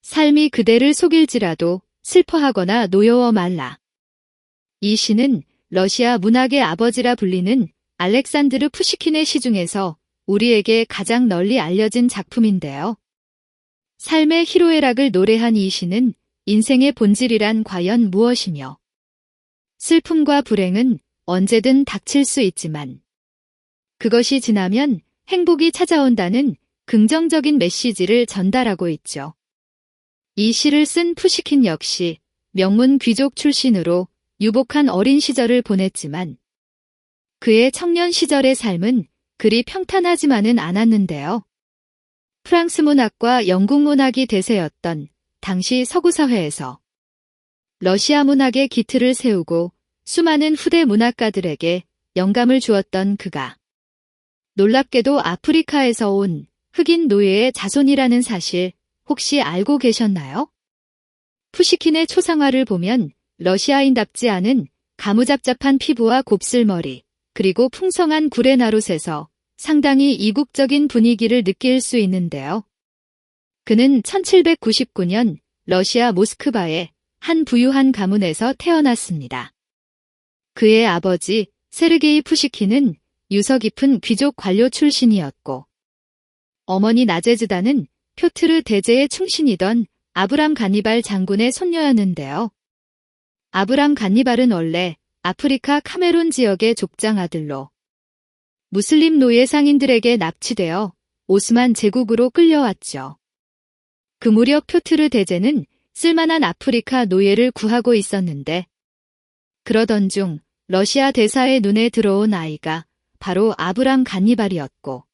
삶이 그대를 속일지라도 슬퍼하거나 노여워 말라. 이 시는 러시아 문학의 아버지라 불리는 알렉산드르 푸시킨의 시 중에서 우리에게 가장 널리 알려진 작품인데요. 삶의 희로애락을 노래한 이 시는 인생의 본질이란 과연 무엇이며 슬픔과 불행은 언제든 닥칠 수 있지만 그것이 지나면 행복이 찾아온다는 긍정적인 메시지를 전달하고 있죠. 이 시를 쓴 푸시킨 역시 명문 귀족 출신으로 유복한 어린 시절을 보냈지만 그의 청년 시절의 삶은 그리 평탄하지만은 않았는데요. 프랑스 문학과 영국 문학이 대세였던 당시 서구사회에서 러시아 문학의 기틀을 세우고 수많은 후대 문학가들에게 영감을 주었던 그가 놀랍게도 아프리카에서 온 흑인 노예의 자손이라는 사실 혹시 알고 계셨나요? 푸시킨의 초상화를 보면 러시아인답지 않은 가무잡잡한 피부와 곱슬머리, 그리고 풍성한 구레나룻에서 상당히 이국적인 분위기를 느낄 수 있는데요. 그는 1799년 러시아 모스크바의 한 부유한 가문에서 태어났습니다. 그의 아버지 세르게이 푸시킨은 유서 깊은 귀족 관료 출신이었고 어머니 나제즈다는 표트르 대제의 충신이던 아브람 가니발 장군의 손녀였는데요. 아브람 가니발은 원래 아프리카 카메룬 지역의 족장 아들로 무슬림 노예 상인들에게 납치되어 오스만 제국으로 끌려왔죠. 그 무렵 표트르 대제는 쓸만한 아프리카 노예를 구하고 있었는데 그러던 중 러시아 대사의 눈에 들어온 아이가 바로 아브람 가니발이었고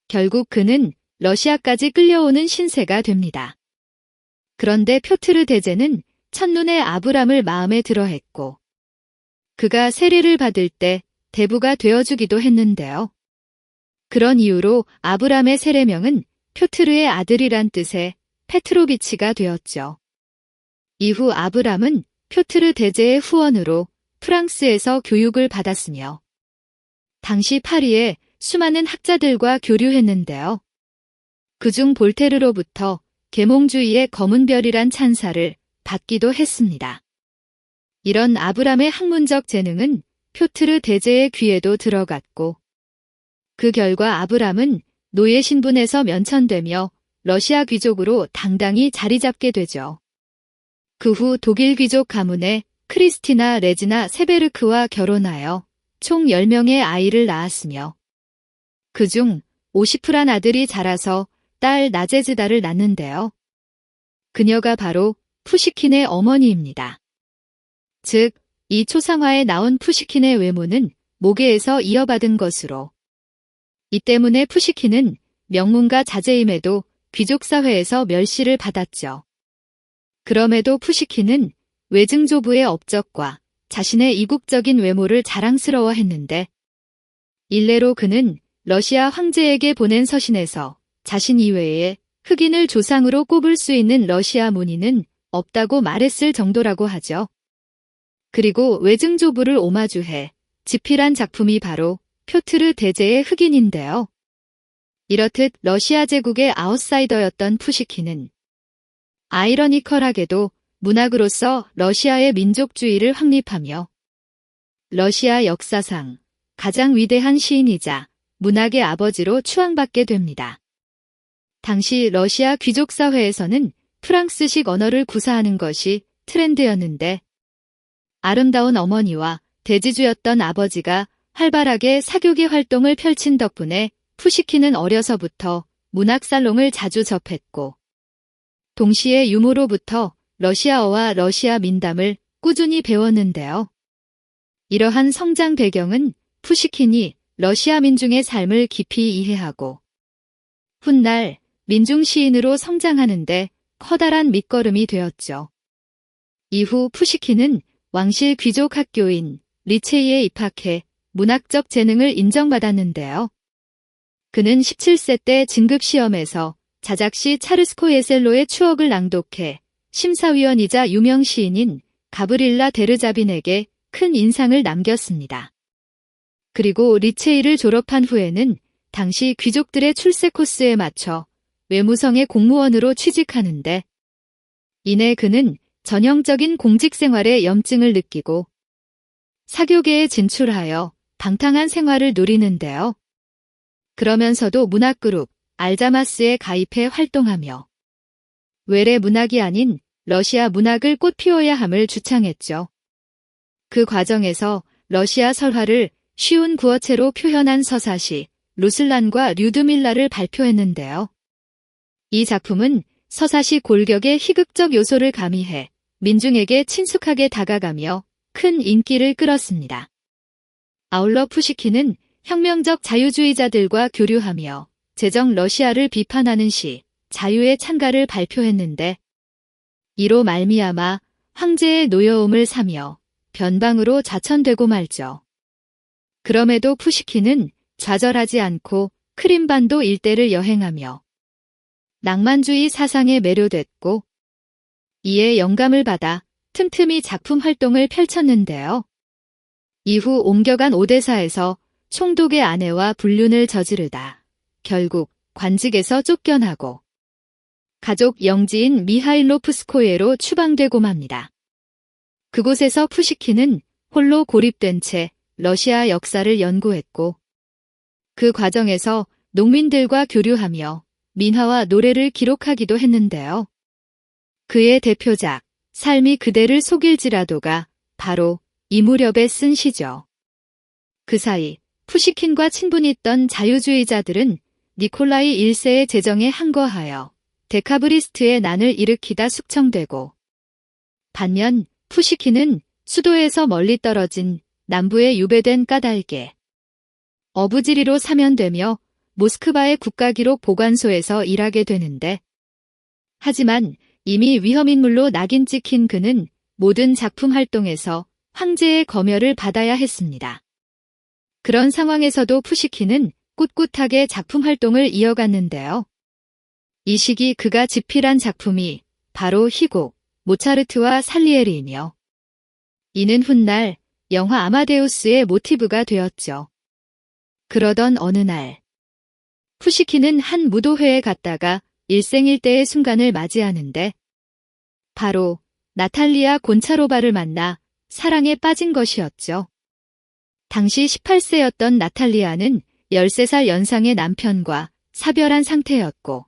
결국 그는 러시아까지 끌려오는 신세가 됩니다. 그런데 표트르 대제는 첫눈에 아브람을 마음에 들어했고 그가 세례를 받을 때 대부가 되어주기도 했는데요. 그런 이유로 아브람의 세례명은 표트르의 아들이란 뜻의 페트로비치가 되었죠. 이후 아브람은 표트르 대제의 후원으로 프랑스에서 교육을 받았으며 당시 파리에 수많은 학자들과 교류했는데요. 그중 볼테르로부터 계몽주의의 검은 별이란 찬사를 받기도 했습니다. 이런 아브람의 학문적 재능은 표트르 대제의 귀에도 들어갔고 그 결과 아브람은 노예 신분에서 면천되며 러시아 귀족으로 당당히 자리 잡게 되죠. 그 후 독일 귀족 가문의 크리스티나 레지나 세베르크와 결혼하여 총 10명의 아이를 낳았으며 그중 오시프란 아들이 자라서 딸 나제즈다를 낳는데요. 그녀가 바로 푸시킨의 어머니입니다. 즉, 이 초상화에 나온 푸시킨의 외모는 모계에서 이어받은 것으로 이 때문에 푸시킨은 명문가 자제임에도 귀족사회에서 멸시를 받았죠. 그럼에도 푸시킨은 외증조부의 업적과 자신의 이국적인 외모를 자랑스러워했는데 일례로 그는 러시아 황제에게 보낸 서신에서 자신 이외에 흑인을 조상으로 꼽을 수 있는 러시아 문인은 없다고 말했을 정도라고 하죠. 그리고 외증조부를 오마주해 집필한 작품이 바로 표트르 대제의 흑인인데요. 이렇듯 러시아 제국의 아웃사이더였던 푸시킨은 아이러니컬하게도 문학으로서 러시아의 민족주의를 확립하며 러시아 역사상 가장 위대한 시인이자 문학의 아버지로 추앙받게 됩니다. 당시 러시아 귀족사회에서는 프랑스식 언어를 구사하는 것이 트렌드였는데 아름다운 어머니와 대지주였던 아버지가 활발하게 사교계 활동을 펼친 덕분에 푸시킨은 어려서부터 문학살롱을 자주 접했고 동시에 유모로부터 러시아어와 러시아 민담을 꾸준히 배웠는데요. 이러한 성장 배경은 푸시킨이 러시아 민중의 삶을 깊이 이해하고 훗날 민중 시인으로 성장하는데 커다란 밑거름이 되었죠. 이후 푸시킨은 왕실 귀족 학교인 리체이에 입학해 문학적 재능을 인정받았는데요. 그는 17세 때 진급시험에서 자작시 차르스코 예셀로의 추억을 낭독해 심사위원이자 유명 시인인 가브릴라 데르자빈에게 큰 인상을 남겼습니다. 그리고 리체이를 졸업한 후에는 당시 귀족들의 출세 코스에 맞춰 외무성의 공무원으로 취직하는데 이내 그는 전형적인 공직 생활의 염증을 느끼고 사교계에 진출하여 방탕한 생활을 누리는데요. 그러면서도 문학그룹 알자마스에 가입해 활동하며 외래 문학이 아닌 러시아 문학을 꽃피워야 함을 주창했죠. 그 과정에서 러시아 설화를 쉬운 구어체로 표현한 서사시 루슬란과 류드밀라를 발표했는데요. 이 작품은 서사시 골격의 희극적 요소를 가미해 민중에게 친숙하게 다가가며 큰 인기를 끌었습니다. 아울러 푸시킨은 혁명적 자유주의자들과 교류하며 제정 러시아를 비판하는 시 자유의 찬가를 발표했는데 이로 말미암아 황제의 노여움을 사며 변방으로 좌천되고 말죠. 그럼에도 푸시킨은 좌절하지 않고 크림반도 일대를 여행하며 낭만주의 사상에 매료됐고 이에 영감을 받아 틈틈이 작품 활동을 펼쳤는데요. 이후 옮겨간 오데사에서 총독의 아내와 불륜을 저지르다 결국 관직에서 쫓겨나고 가족 영지인 미하일로프스코예로 추방되고 맙니다. 그곳에서 푸시킨은 홀로 고립된 채 러시아 역사를 연구했고 그 과정에서 농민들과 교류하며 민화와 노래를 기록하기도 했는데요. 그의 대표작 삶이 그대를 속일지라도가 바로 이 무렵에 쓴 시죠. 그 사이 푸시킨과 친분있던 자유주의자들은 니콜라이 1세의 제정에 항거하여 데카브리스트의 난을 일으키다 숙청되고 반면 푸시킨은 수도에서 멀리 떨어진 남부에 유배된 까닭에 어부지리로 사면되며 모스크바의 국가기록 보관소에서 일하게 되는데 하지만 이미 위험인물로 낙인 찍힌 그는 모든 작품 활동에서 황제의 검열을 받아야 했습니다. 그런 상황에서도 푸시킨은 꿋꿋하게 작품 활동을 이어갔는데요. 이 시기 그가 집필한 작품이 바로 희곡, 모차르트와 살리에리이며 이는 훗날 영화 아마데우스의 모티브가 되었죠. 그러던 어느 날 푸시킨은 한 무도회에 갔다가 일생일대의 순간을 맞이하는데 바로 나탈리아 곤차로바를 만나 사랑에 빠진 것이었죠. 당시 18세였던 나탈리아는 13살 연상의 남편과 사별한 상태였고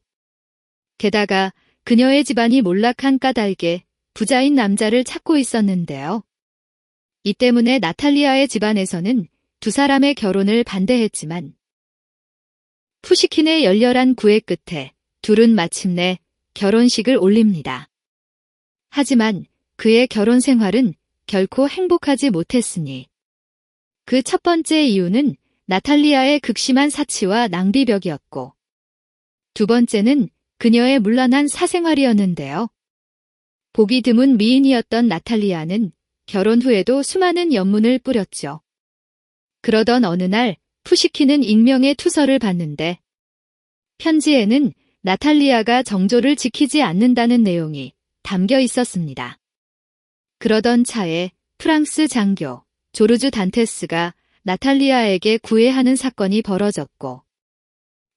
게다가 그녀의 집안이 몰락한 까닭에 부자인 남자를 찾고 있었는데요. 이 때문에 나탈리아의 집안에서는 두 사람의 결혼을 반대했지만 푸시킨의 열렬한 구애 끝에 둘은 마침내 결혼식을 올립니다. 하지만 그의 결혼 생활은 결코 행복하지 못했으니 그 첫 번째 이유는 나탈리아의 극심한 사치와 낭비벽이었고 두 번째는 그녀의 문란한 사생활이었는데요. 보기 드문 미인이었던 나탈리아는 결혼 후에도 수많은 연문을 뿌렸죠. 그러던 어느 날 푸시킨은 익명의 투서를 받는데 편지에는 나탈리아가 정조를 지키지 않는다는 내용이 담겨 있었습니다. 그러던 차에 프랑스 장교 조르주 단테스가 나탈리아에게 구애하는 사건이 벌어졌고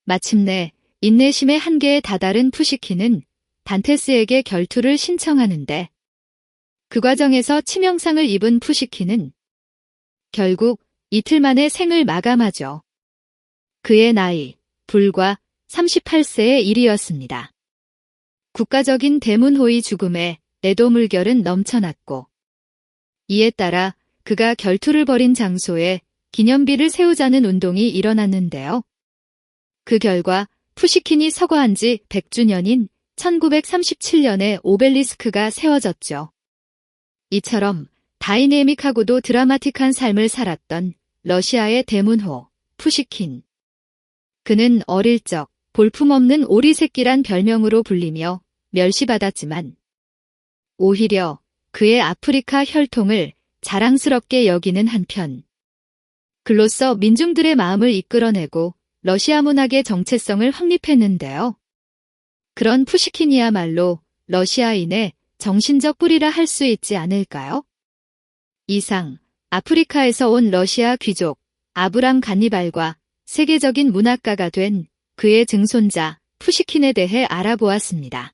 마침내 인내심의 한계에 다다른 푸시킨은 단테스에게 결투를 신청하는데 그 과정에서 치명상을 입은 푸시킨은 결국 이틀 만에 생을 마감하죠. 그의 나이 불과 38세의 일이었습니다. 국가적인 대문호의 죽음에 애도물결은 넘쳐났고 이에 따라 그가 결투를 벌인 장소에 기념비를 세우자는 운동이 일어났는데요. 그 결과 푸시킨이 서거한 지 100주년인 1937년에 오벨리스크가 세워졌죠. 이처럼 다이내믹하고도 드라마틱한 삶을 살았던 러시아의 대문호 푸시킨. 그는 어릴 적 볼품없는 오리새끼란 별명으로 불리며 멸시받았지만 오히려 그의 아프리카 혈통을 자랑스럽게 여기는 한편 글로써 민중들의 마음을 이끌어내고 러시아 문학의 정체성을 확립했는데요. 그런 푸시킨이야말로 러시아인의 정신적 뿌리라 할 수 있지 않을까요? 이상 아프리카에서 온 러시아 귀족 아브람 간니발과 세계적인 문학가가 된 그의 증손자 푸시킨에 대해 알아보았습니다.